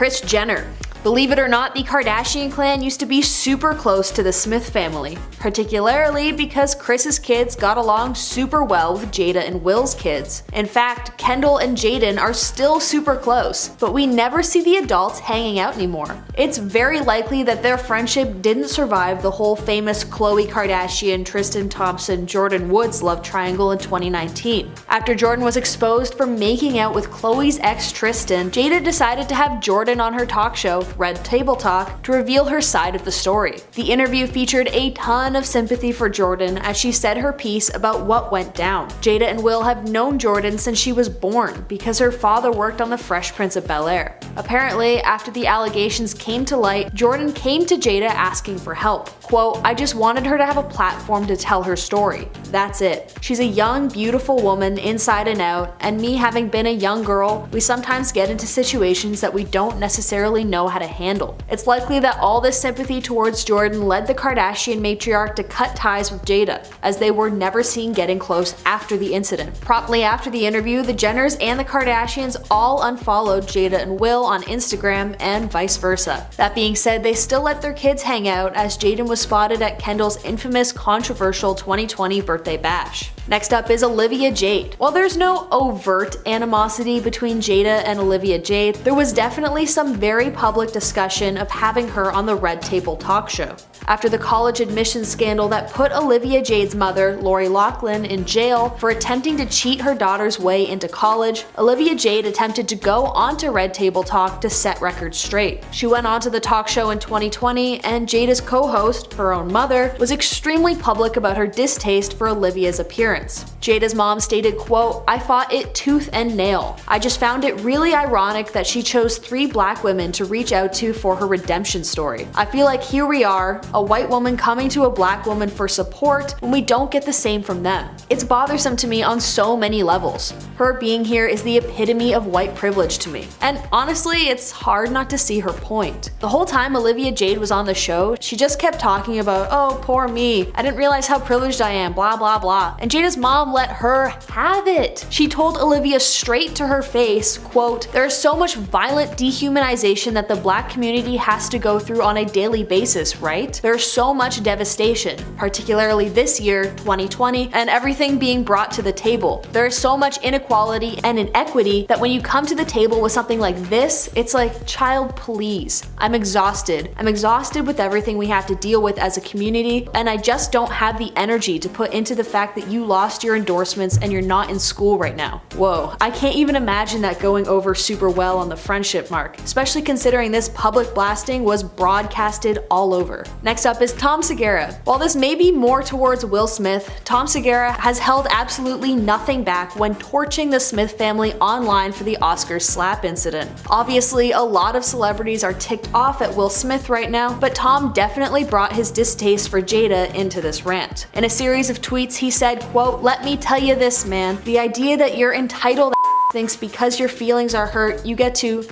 Kris Jenner. Believe it or not, the Kardashian clan used to be super close to the Smith family, particularly because Kris's kids got along super well with Jada and Will's kids. In fact, Kendall and Jaden are still super close, but we never see the adults hanging out anymore. It's very likely that their friendship didn't survive the whole famous Khloe Kardashian, Tristan Thompson, Jordyn Woods love triangle in 2019. After Jordyn was exposed for making out with Khloe's ex Tristan, Jada decided to have Jordyn on her talk show, Red Table Talk, to reveal her side of the story. The interview featured a ton of sympathy for Jordyn as she said her piece about what went down. Jada and Will have known Jordyn since she was born because her father worked on The Fresh Prince of Bel-Air. Apparently, after the allegations came to light, Jordyn came to Jada asking for help. Quote, "I just wanted her to have a platform to tell her story. That's it. She's a young, beautiful woman inside and out, and me having been a young girl, we sometimes get into situations that we don't necessarily know how to handle." It's likely that all this sympathy towards Jordyn led the Kardashian matriarch to cut ties with Jada, as they were never seen getting close after the incident. Promptly after the interview, the Jenners and the Kardashians all unfollowed Jada and Will on Instagram and vice versa. That being said, they still let their kids hang out, as Jaden was spotted at Kendall's infamous controversial 2020 birthday bash. Next up is Olivia Jade. While there's no overt animosity between Jada and Olivia Jade, there was definitely some very public discussion of having her on the Red Table Talk show. After the college admissions scandal that put Olivia Jade's mother, Lori Loughlin, in jail for attempting to cheat her daughter's way into college, Olivia Jade attempted to go onto Red Table Talk to set records straight. She went onto the talk show in 2020, and Jada's co-host, her own mother, was extremely public about her distaste for Olivia's appearance. Jada's mom stated, quote, "I fought it tooth and nail. I just found it really ironic that she chose 3 black women to reach out to for her redemption story. I feel like here we are, a white woman coming to a black woman for support when we don't get the same from them. It's bothersome to me on so many levels. Her being here is the epitome of white privilege to me." And honestly, it's hard not to see her point. The whole time Olivia Jade was on the show, she just kept talking about, "Oh, poor me. I didn't realize how privileged I am, blah blah blah." And Jada's mom let her have it. She told Olivia straight to her face, quote, "There is so much violent dehumanization that the black community has to go through on a daily basis, right? There's so much devastation, particularly this year, 2020, and everything being brought to the table. There is so much inequality and inequity that when you come to the table with something like this, it's like, child, please. I'm exhausted. I'm exhausted with everything we have to deal with as a community, and I just don't have the energy to put into the fact that you lost your endorsements and you're not in school right now." Whoa, I can't even imagine that going over super well on the friendship mark, especially considering this public blasting was broadcasted all over. Next up is Tom Segura. While this may be more towards Will Smith, Tom Segura has held absolutely nothing back when torching the Smith family online for the Oscars slap incident. Obviously, a lot of celebrities are ticked off at Will Smith right now, but Tom definitely brought his distaste for Jada into this rant. In a series of tweets, he said, quote, "Let me tell you this, man. The idea that you're entitled thinks because your feelings are hurt, you get to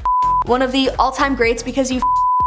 one of the all-time greats because you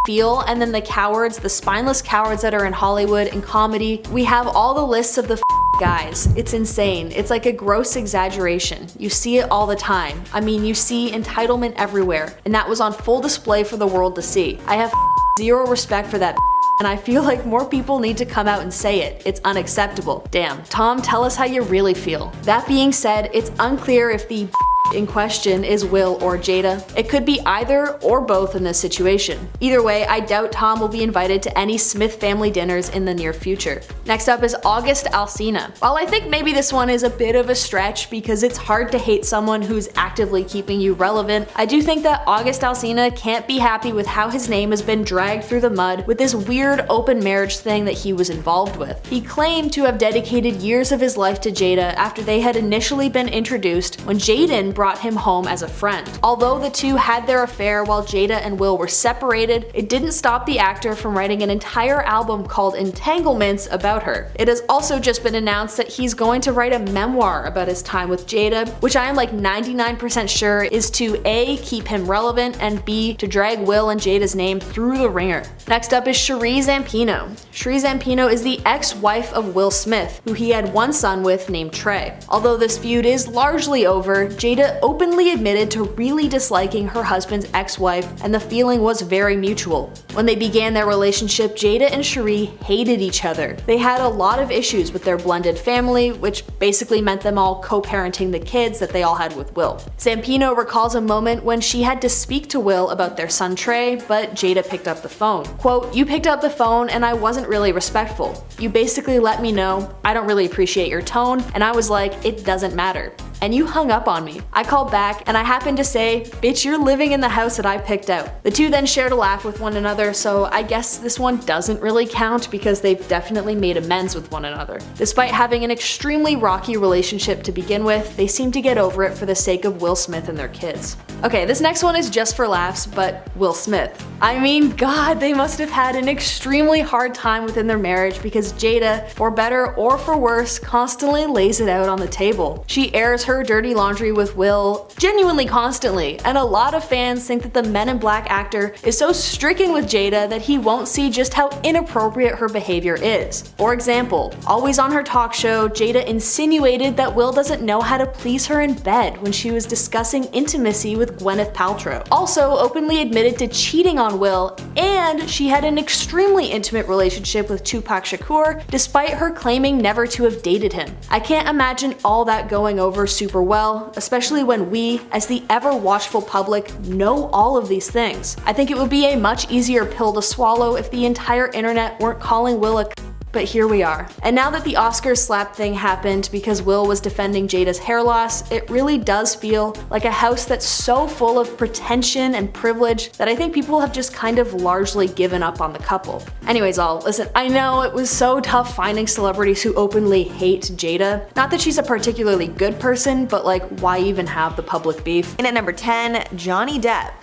feel, and then the cowards, the spineless cowards that are in Hollywood and comedy. We have all the lists of the guys. It's insane. It's like a gross exaggeration. You see it all the time. I mean, you see entitlement everywhere, and that was on full display for the world to see. I have zero respect for that, and I feel like more people need to come out and say it. It's unacceptable." Damn. Tom, tell us how you really feel. That being said, it's unclear if the in question is Will or Jada. It could be either or both in this situation. Either way, I doubt Tom will be invited to any Smith family dinners in the near future. Next up is August Alsina. While I think maybe this one is a bit of a stretch because it's hard to hate someone who's actively keeping you relevant, I do think that August Alsina can't be happy with how his name has been dragged through the mud with this weird open marriage thing that he was involved with. He claimed to have dedicated years of his life to Jada after they had initially been introduced when Jaden brought him home as a friend. Although the two had their affair while Jada and Will were separated, it didn't stop the actor from writing an entire album called Entanglements about her. It has also just been announced that he's going to write a memoir about his time with Jada, which I am like 99% sure is to A, keep him relevant, and B, to drag Will and Jada's name through the ringer. Next up is Sheree Zampino. Sheree Zampino is the ex-wife of Will Smith, who he had one son with named Trey. Although this feud is largely over, Jada Jada openly admitted to really disliking her husband's ex-wife, and the feeling was very mutual. When they began their relationship, Jada and Cherie hated each other. They had a lot of issues with their blended family, which basically meant them all co-parenting the kids that they all had with Will. Zampino recalls a moment when she had to speak to Will about their son Trey, but Jada picked up the phone. Quote, "You picked up the phone and I wasn't really respectful. You basically let me know, I don't really appreciate your tone, and I was like, it doesn't matter. And you hung up on me. I called back and I happened to say, bitch, you're living in the house that I picked out." The two then shared a laugh with one another, so I guess this one doesn't really count because they've definitely made amends with one another. Despite having an extremely rocky relationship to begin with, they seem to get over it for the sake of Will Smith and their kids. Okay, this next one is just for laughs, but Will Smith. I mean, God, they must have had an extremely hard time within their marriage because Jada, for better or for worse, constantly lays it out on the table. She airs her dirty laundry with Will genuinely constantly, and a lot of fans think that the Men in Black actor is so stricken with Jada that he won't see just how inappropriate her behavior is. For example, always on her talk show, Jada insinuated that Will doesn't know how to please her in bed when she was discussing intimacy with Gwyneth Paltrow. Also openly admitted to cheating on Will, and she had an extremely intimate relationship with Tupac Shakur despite her claiming never to have dated him. I can't imagine all that going over super well, especially when we, as the ever watchful public, know all of these things. I think it would be a much easier pill to swallow if the entire internet weren't calling Will a but here we are. And now that the Oscars slap thing happened because Will was defending Jada's hair loss, it really does feel like a house that's so full of pretension and privilege that I think people have just kind of largely given up on the couple. Anyways, listen, I know it was so tough finding celebrities who openly hate Jada. Not that she's a particularly good person, but like, why even have the public beef? And at number 10, Johnny Depp.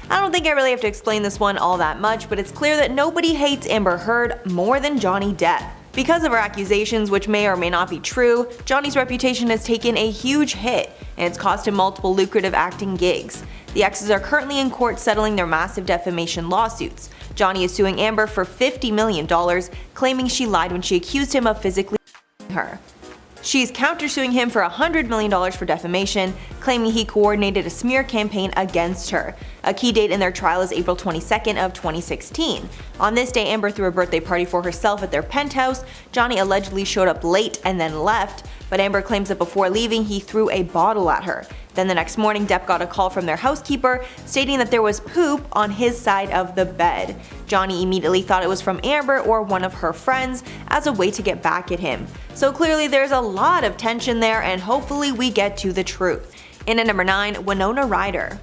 I don't think I really have to explain this one all that much, but it's clear that nobody hates Amber Heard more than Johnny Depp. Because of her accusations, which may or may not be true, Johnny's reputation has taken a huge hit, and it's cost him multiple lucrative acting gigs. The exes are currently in court settling their massive defamation lawsuits. Johnny is suing Amber for $50 million, claiming she lied when she accused him of physically her. She's countersuing him for $100 million for defamation, claiming he coordinated a smear campaign against her. A key date in their trial is April 22nd of 2016. On this day, Amber threw a birthday party for herself at their penthouse. Johnny allegedly showed up late and then left, but Amber claims that before leaving, he threw a bottle at her. Then the next morning, Depp got a call from their housekeeper stating that there was poop on his side of the bed. Johnny immediately thought it was from Amber or one of her friends as a way to get back at him. So clearly there's a lot of tension there, and hopefully we get to the truth. In at number 9, Winona Ryder.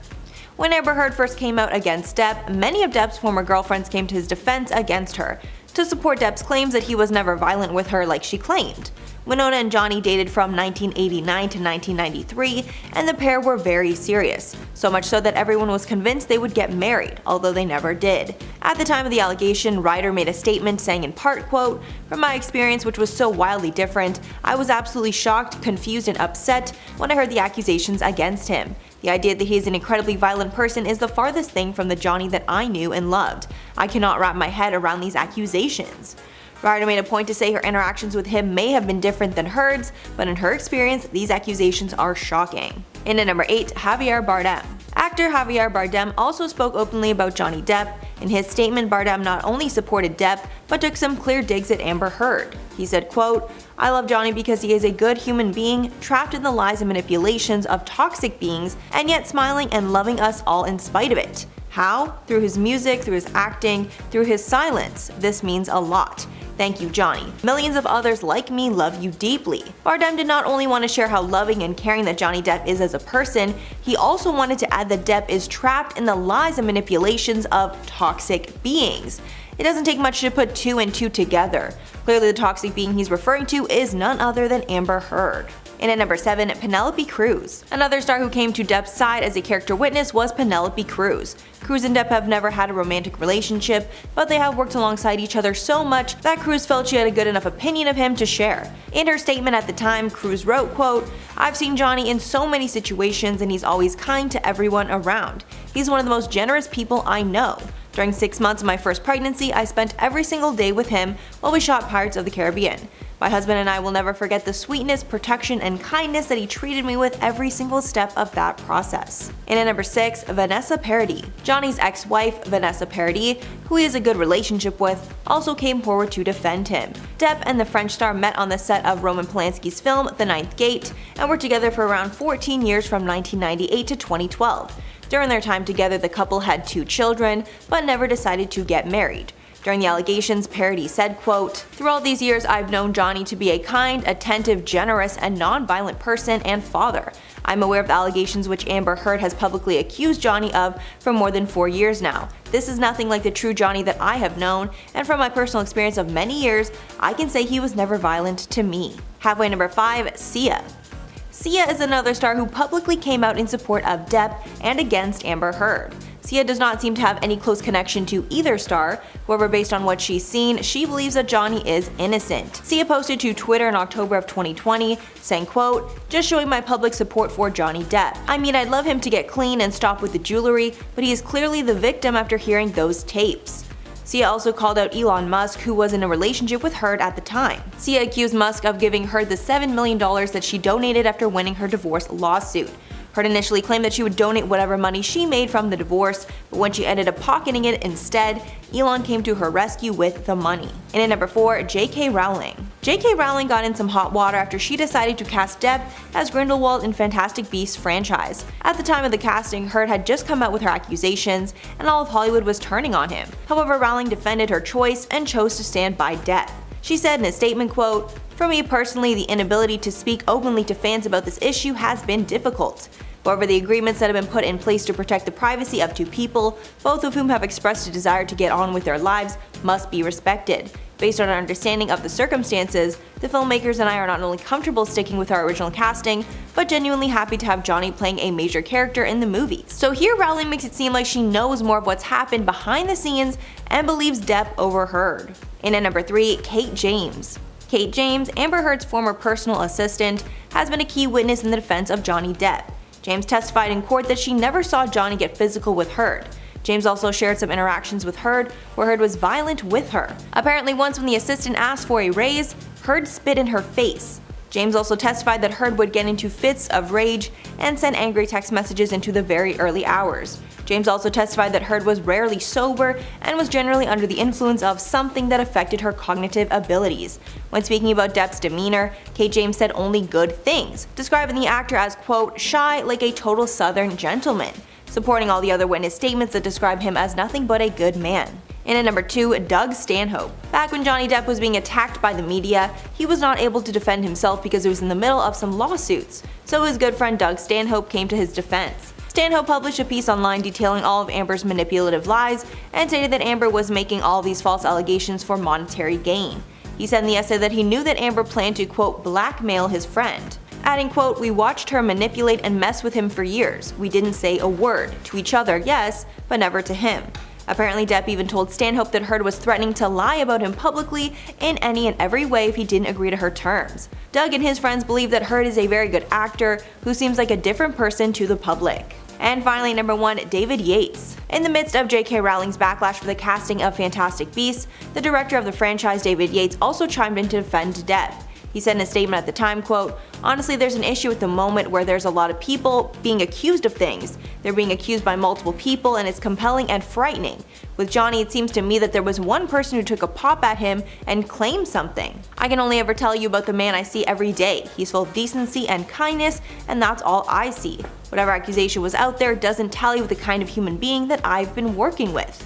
When Amber Heard first came out against Depp, many of Depp's former girlfriends came to his defense against her, to support Depp's claims that he was never violent with her like she claimed. Winona and Johnny dated from 1989 to 1993, and the pair were very serious, so much so that everyone was convinced they would get married, although they never did. At the time of the allegation, Ryder made a statement saying in part, quote, "From my experience, which was so wildly different, I was absolutely shocked, confused, and upset when I heard the accusations against him. The idea that he is an incredibly violent person is the farthest thing from the Johnny that I knew and loved. I cannot wrap my head around these accusations." Ryder made a point to say her interactions with him may have been different than Heard's, but in her experience, these accusations are shocking. In at number 8, Javier Bardem. Actor Javier Bardem also spoke openly about Johnny Depp. In his statement, Bardem not only supported Depp, but took some clear digs at Amber Heard. He said, quote, "I love Johnny because he is a good human being, trapped in the lies and manipulations of toxic beings, and yet smiling and loving us all in spite of it. How? Through his music, through his acting, through his silence. This means a lot. Thank you, Johnny. Millions of others like me love you deeply." Bardem did not only want to share how loving and caring that Johnny Depp is as a person, he also wanted to add that Depp is trapped in the lies and manipulations of toxic beings. It doesn't take much to put 2 and 2 together. Clearly the toxic being he's referring to is none other than Amber Heard. And at number 7, Penelope Cruz. Another star who came to Depp's side as a character witness was Penelope Cruz. Cruz and Depp have never had a romantic relationship, but they have worked alongside each other so much that Cruz felt she had a good enough opinion of him to share. In her statement at the time, Cruz wrote, quote, "I've seen Johnny in so many situations and he's always kind to everyone around. He's one of the most generous people I know. During 6 months of my first pregnancy, I spent every single day with him while we shot Pirates of the Caribbean. My husband and I will never forget the sweetness, protection, and kindness that he treated me with every single step of that process. And at number 6, Vanessa Paradis. Johnny's ex-wife, Vanessa Paradis, who he has a good relationship with, also came forward to defend him. Depp and the French star met on the set of Roman Polanski's film The Ninth Gate and were together for around 14 years from 1998 to 2012. During their time together, the couple had 2 children, but never decided to get married. During the allegations, Paradis said, quote, "Through all these years, I've known Johnny to be a kind, attentive, generous, and non-violent person and father. I'm aware of the allegations which Amber Heard has publicly accused Johnny of for more than 4 years now. This is nothing like the true Johnny that I have known, and from my personal experience of many years, I can say he was never violent to me." Halfway number 5, Sia. Sia is another star who publicly came out in support of Depp and against Amber Heard. Sia does not seem to have any close connection to either star, however based on what she's seen, she believes that Johnny is innocent. Sia posted to Twitter in October of 2020, saying, quote, "Just showing my public support for Johnny Depp. I mean, I'd love him to get clean and stop with the jewelry, but he is clearly the victim after hearing those tapes." Sia also called out Elon Musk, who was in a relationship with Heard at the time. Sia accused Musk of giving Heard the $7 million that she donated after winning her divorce lawsuit. Heard initially claimed that she would donate whatever money she made from the divorce, but when she ended up pocketing it instead, Elon came to her rescue with the money. And at number 4, J.K. Rowling. J.K. Rowling got in some hot water after she decided to cast Depp as Grindelwald in Fantastic Beasts franchise. At the time of the casting, Heard had just come out with her accusations, and all of Hollywood was turning on him. However, Rowling defended her choice and chose to stand by Depp. She said in a statement, quote, "For me personally, the inability to speak openly to fans about this issue has been difficult. However, the agreements that have been put in place to protect the privacy of 2 people, both of whom have expressed a desire to get on with their lives, must be respected. Based on our understanding of the circumstances, the filmmakers and I are not only comfortable sticking with our original casting, but genuinely happy to have Johnny playing a major character in the movie." So here Rowling makes it seem like she knows more of what's happened behind the scenes and believes Depp over Heard. And at number 3, Kate James. Kate James, Amber Heard's former personal assistant, has been a key witness in the defense of Johnny Depp. James testified in court that she never saw Johnny get physical with Heard. James also shared some interactions with Heard where Heard was violent with her. Apparently once when the assistant asked for a raise, Heard spit in her face. James also testified that Heard would get into fits of rage and send angry text messages into the very early hours. James also testified that Heard was rarely sober and was generally under the influence of something that affected her cognitive abilities. When speaking about Depp's demeanor, Kate James said only good things, describing the actor as, quote, "shy like a total southern gentleman," supporting all the other witness statements that describe him as nothing but a good man. And at number 2, Doug Stanhope. Back when Johnny Depp was being attacked by the media, he was not able to defend himself because he was in the middle of some lawsuits, so his good friend Doug Stanhope came to his defense. Stanhope published a piece online detailing all of Amber's manipulative lies and stated that Amber was making all these false allegations for monetary gain. He said in the essay that he knew that Amber planned to, quote, "blackmail his friend," adding, quote, "We watched her manipulate and mess with him for years. We didn't say a word. To each other, yes, but never to him." Apparently Depp even told Stanhope that Heard was threatening to lie about him publicly in any and every way if he didn't agree to her terms. Doug and his friends believe that Heard is a very good actor who seems like a different person to the public. And finally, number 1, David Yates. In the midst of J.K. Rowling's backlash for the casting of Fantastic Beasts, the director of the franchise, David Yates, also chimed in to defend Depp. He said in a statement at the time, quote, "Honestly, there's an issue at the moment where there's a lot of people being accused of things. They're being accused by multiple people and it's compelling and frightening. With Johnny, it seems to me that there was one person who took a pop at him and claimed something. I can only ever tell you about the man I see every day. He's full of decency and kindness, and that's all I see. Whatever accusation was out there doesn't tally with the kind of human being that I've been working with."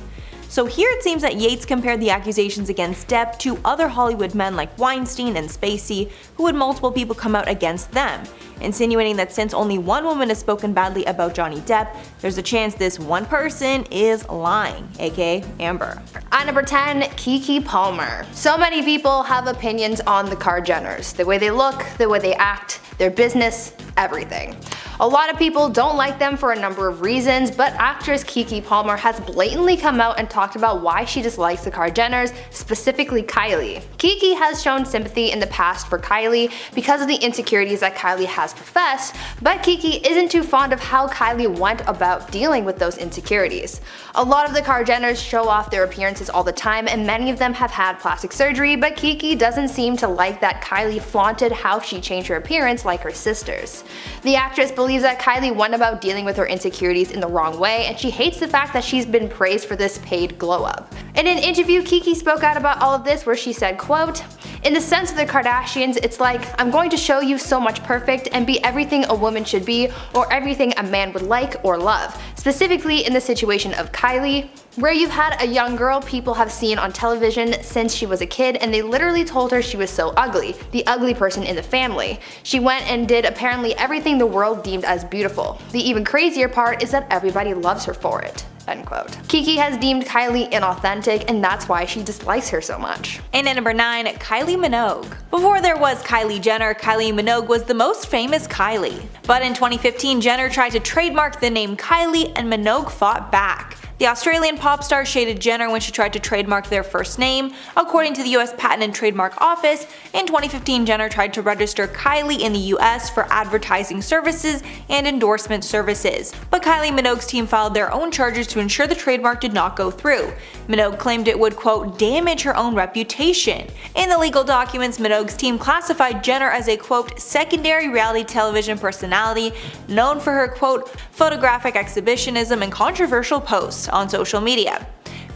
So here it seems that Yates compared the accusations against Depp to other Hollywood men like Weinstein and Spacey, who had multiple people come out against them, insinuating that since only one woman has spoken badly about Johnny Depp, there's a chance this one person is lying, aka Amber. At number 10, Keke Palmer. So many people have opinions on the Kar-Jenners. The way they look, the way they act, their business, everything. A lot of people don't like them for a number of reasons, but actress Keke Palmer has blatantly come out and talked about why she dislikes the Kardashians, specifically Kylie. Keke has shown sympathy in the past for Kylie because of the insecurities that Kylie has professed, but Keke isn't too fond of how Kylie went about dealing with those insecurities. A lot of the Kardashians show off their appearances all the time, and many of them have had plastic surgery, but Keke doesn't seem to like that Kylie flaunted how she changed her appearance like her sisters. The actress believes that Kylie went about dealing with her insecurities in the wrong way, and she hates the fact that she's been praised for this paid glow up. In an interview, Keke spoke out about all of this where she said, quote, "In the sense of the Kardashians, it's like, I'm going to show you so much perfect and be everything a woman should be or everything a man would like or love. Specifically in the situation of Kylie, where you've had a young girl people have seen on television since she was a kid and they literally told her she was so ugly, the ugly person in the family. She went and did apparently everything the world deemed as beautiful. The even crazier part is that everybody loves her for it." End quote. Keke has deemed Kylie inauthentic, and that's why she dislikes her so much. And at number 9, Kylie Minogue. Before there was Kylie Jenner, Kylie Minogue was the most famous Kylie. But in 2015, Jenner tried to trademark the name Kylie and Minogue fought back. The Australian pop star shaded Jenner when she tried to trademark their first name. According to the US Patent and Trademark Office, in 2015 Jenner tried to register Kylie in the US for advertising services and endorsement services. But Kylie Minogue's team filed their own charges to ensure the trademark did not go through. Minogue claimed it would, quote, damage her own reputation. In the legal documents, Minogue's team classified Jenner as a, quote, secondary reality television personality known for her, quote, photographic exhibitionism and controversial posts on social media.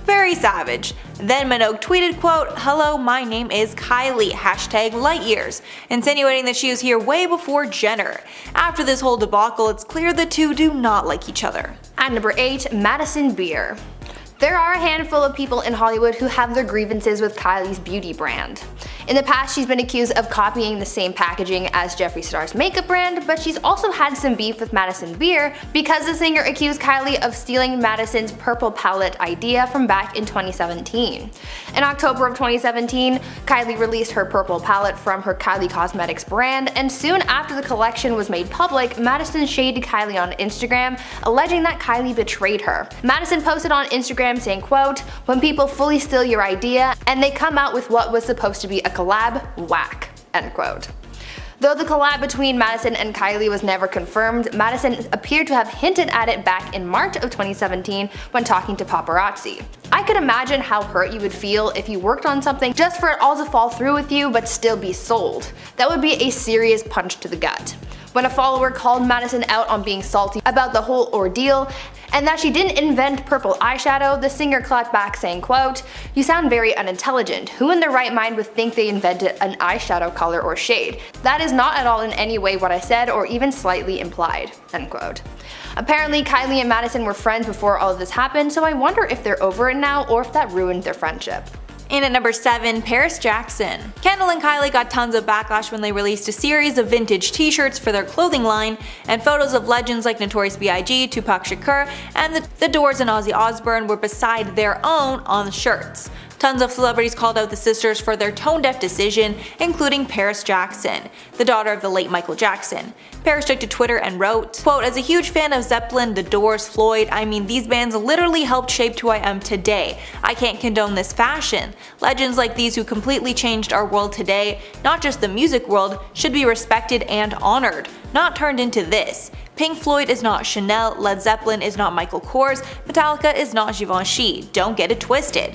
Very savage. Then Minogue tweeted, quote, "Hello, my name is Kylie, #lightyears," insinuating that she was here way before Jenner. After this whole debacle, it's clear the two do not like each other. At number 8, Madison Beer. There are a handful of people in Hollywood who have their grievances with Kylie's beauty brand. In the past, she's been accused of copying the same packaging as Jeffree Star's makeup brand, but she's also had some beef with Madison Beer because the singer accused Kylie of stealing Madison's purple palette idea from back in 2017. In October of 2017, Kylie released her purple palette from her Kylie Cosmetics brand, and soon after the collection was made public, Madison shaded Kylie on Instagram, alleging that Kylie betrayed her. Madison posted on Instagram saying, quote, "When people fully steal your idea and they come out with what was supposed to be a collab, whack," end quote. Though the collab between Madison and Kylie was never confirmed, Madison appeared to have hinted at it back in March of 2017 when talking to paparazzi. I could imagine how hurt you would feel if you worked on something just for it all to fall through with you but still be sold. That would be a serious punch to the gut. When a follower called Madison out on being salty about the whole ordeal and that she didn't invent purple eyeshadow, the singer clapped back saying, quote, "You sound very unintelligent. Who in their right mind would think they invented an eyeshadow color or shade? That is not at all in any way what I said or even slightly implied," end quote. Apparently, Kylie and Madison were friends before all of this happened, so I wonder if they're over it now or if that ruined their friendship. And at number 7, Paris Jackson. Kendall and Kylie got tons of backlash when they released a series of vintage t-shirts for their clothing line, and photos of legends like Notorious B.I.G., Tupac Shakur, and the Doors and Ozzy Osbourne were beside their own on the shirts. Tons of celebrities called out the sisters for their tone-deaf decision, including Paris Jackson, the daughter of the late Michael Jackson. Paris took to Twitter and wrote, quote, "As a huge fan of Zeppelin, The Doors, Floyd, I mean these bands literally helped shape who I am today. I can't condone this fashion. Legends like these who completely changed our world today, not just the music world, should be respected and honored, not turned into this. Pink Floyd is not Chanel, Led Zeppelin is not Michael Kors, Metallica is not Givenchy, don't get it twisted.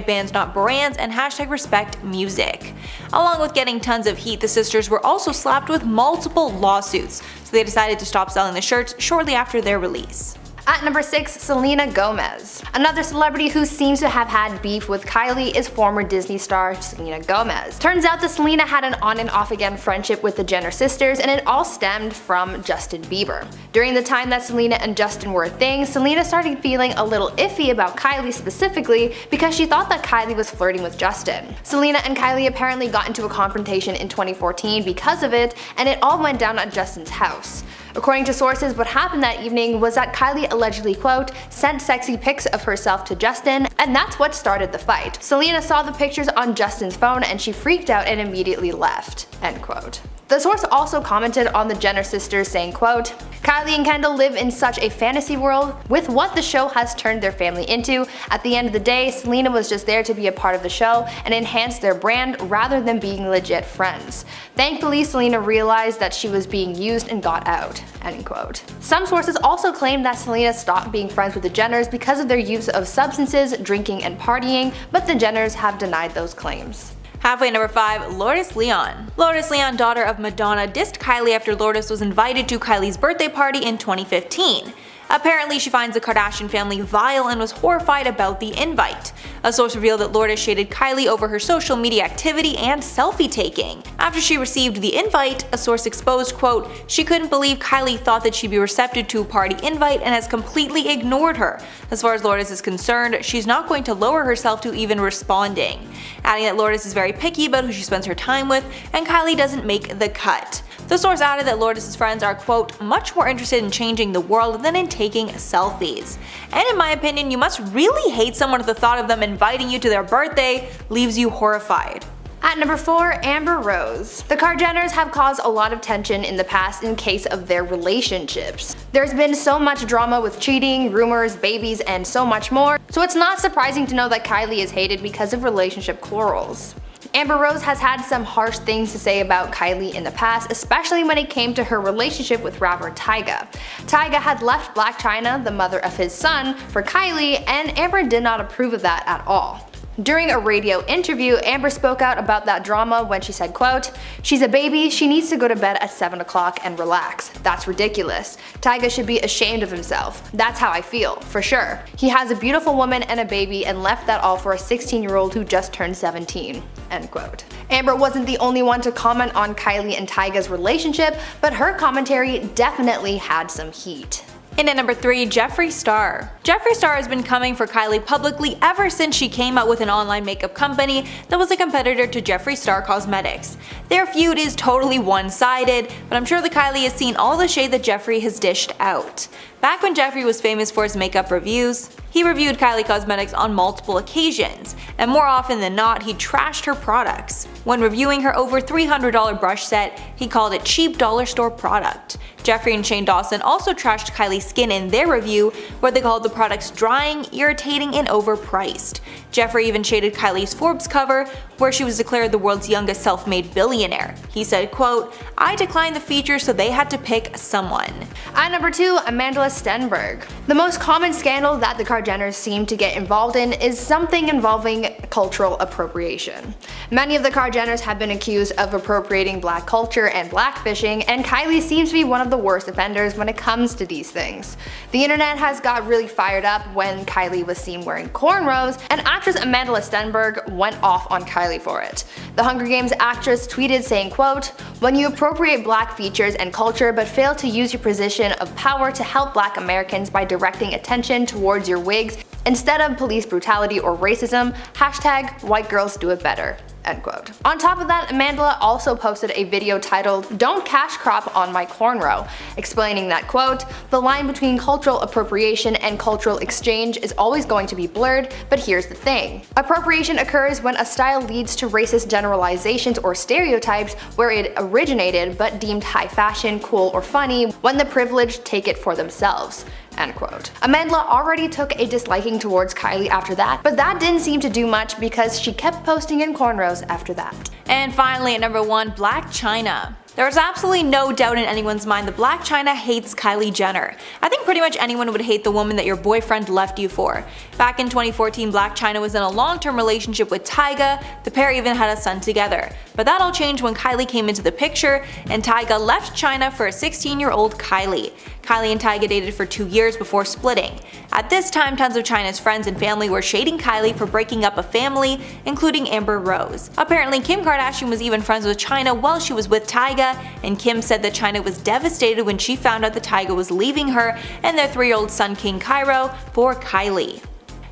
#bands not brands and #respect music." Along with getting tons of heat, the sisters were also slapped with multiple lawsuits, so they decided to stop selling the shirts shortly after their release. At number 6, Selena Gomez. Another celebrity who seems to have had beef with Kylie is former Disney star Selena Gomez. Turns out that Selena had an on and off again friendship with the Jenner sisters, and it all stemmed from Justin Bieber. During the time that Selena and Justin were a thing, Selena started feeling a little iffy about Kylie specifically because she thought that Kylie was flirting with Justin. Selena and Kylie apparently got into a confrontation in 2014 because of it, and it all went down at Justin's house. According to sources, what happened that evening was that Kylie allegedly, quote, sent sexy pics of herself to Justin, and that's what started the fight. Selena saw the pictures on Justin's phone and she freaked out and immediately left, end quote. The source also commented on the Jenner sisters saying, quote, Kylie and Kendall live in such a fantasy world with what the show has turned their family into. At the end of the day, Selena was just there to be a part of the show and enhance their brand rather than being legit friends. Thankfully, Selena realized that she was being used and got out." End quote. Some sources also claim that Selena stopped being friends with the Jenners because of their use of substances, drinking, and partying, but the Jenners have denied those claims. Halfway at number 5, Lourdes Leon. Lourdes Leon, daughter of Madonna, dissed Kylie after Lourdes was invited to Kylie's birthday party in 2015. Apparently, she finds the Kardashian family vile and was horrified about the invite. A source revealed that Lourdes shaded Kylie over her social media activity and selfie taking. After she received the invite, a source exposed, quote, "She couldn't believe Kylie thought that she'd be receptive to a party invite and has completely ignored her. As far as Lourdes is concerned, she's not going to lower herself to even responding." Adding that Lourdes is very picky about who she spends her time with, and Kylie doesn't make the cut. The source added that Lourdes' friends are, quote, "much more interested in changing the world than in taking selfies." And in my opinion, you must really hate someone if the thought of them inviting you to their birthday leaves you horrified. At number 4, Amber Rose. The Kardashians have caused a lot of tension in the past in case of their relationships. There's been so much drama with cheating, rumors, babies, and so much more, so it's not surprising to know that Kylie is hated because of relationship quarrels. Amber Rose has had some harsh things to say about Kylie in the past, especially when it came to her relationship with rapper Tyga. Tyga had left Blac Chyna, the mother of his son, for Kylie, and Amber did not approve of that at all. During a radio interview, Amber spoke out about that drama when she said, quote, "She's a baby, she needs to go to bed at 7 o'clock and relax. That's ridiculous. Tyga should be ashamed of himself. That's how I feel, for sure. He has a beautiful woman and a baby and left that all for a 16-year-old who just turned 17. End quote. Amber wasn't the only one to comment on Kylie and Tyga's relationship, but her commentary definitely had some heat. And at number 3, Jeffree Star. Jeffree Star has been coming for Kylie publicly ever since she came out with an online makeup company that was a competitor to Jeffree Star Cosmetics. Their feud is totally one-sided, but I'm sure that Kylie has seen all the shade that Jeffree has dished out. Back when Jeffree was famous for his makeup reviews, he reviewed Kylie Cosmetics on multiple occasions, and more often than not, he trashed her products. When reviewing her over $300 brush set, he called it cheap dollar store product. Jeffree and Shane Dawson also trashed Kylie's skin in their review, where they called the products drying, irritating, and overpriced. Jeffree even shaded Kylie's Forbes cover, where she was declared the world's youngest self-made billionaire. He said, quote, "I declined the feature, so they had to pick someone." At number 2, Amanda Stenberg. The most common scandal that the Kardashians seem to get involved in is something involving cultural appropriation. Many of the Kardashians have been accused of appropriating black culture and blackfishing, and Kylie seems to be one of the worst offenders when it comes to these things. The internet has got really fired up when Kylie was seen wearing cornrows, and actress Amanda Stenberg went off on Kylie for it. The Hunger Games actress tweeted saying, quote, "When you appropriate black features and culture but fail to use your position of power to help black Americans by directing attention towards your wigs instead of police brutality or racism, hashtag white girls do it better." End quote. On top of that, Amanda also posted a video titled "Don't Cash Crop on My Cornrow," explaining that, quote, "The line between cultural appropriation and cultural exchange is always going to be blurred, but here's the thing. Appropriation occurs when a style leads to racist generalizations or stereotypes where it originated but deemed high fashion, cool, or funny when the privileged take it for themselves." End quote. Amanda already took a disliking towards Kylie after that, but that didn't seem to do much because she kept posting in cornrows after that. And finally at number 1, Blac Chyna. There is absolutely no doubt in anyone's mind that Blac Chyna hates Kylie Jenner. I think pretty much anyone would hate the woman that your boyfriend left you for. Back in 2014, Blac Chyna was in a long-term relationship with Tyga. The pair even had a son together. But that all changed when Kylie came into the picture, and Tyga left Chyna for a 16-year-old Kylie. Kylie and Tyga dated for 2 years before splitting. At this time, tons of Chyna's friends and family were shading Kylie for breaking up a family, including Amber Rose. Apparently, Kim Kardashian was even friends with Chyna while she was with Tyga, and Kim said that Chyna was devastated when she found out that Tyga was leaving her and their 3-year-old son King Cairo for Kylie.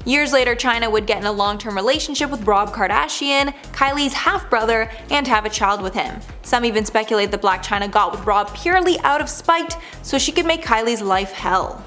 Years later, Chyna would get in a long-term relationship with Rob Kardashian, Kylie's half-brother, and have a child with him. Some even speculate that Blac Chyna got with Rob purely out of spite so she could make Kylie's life hell.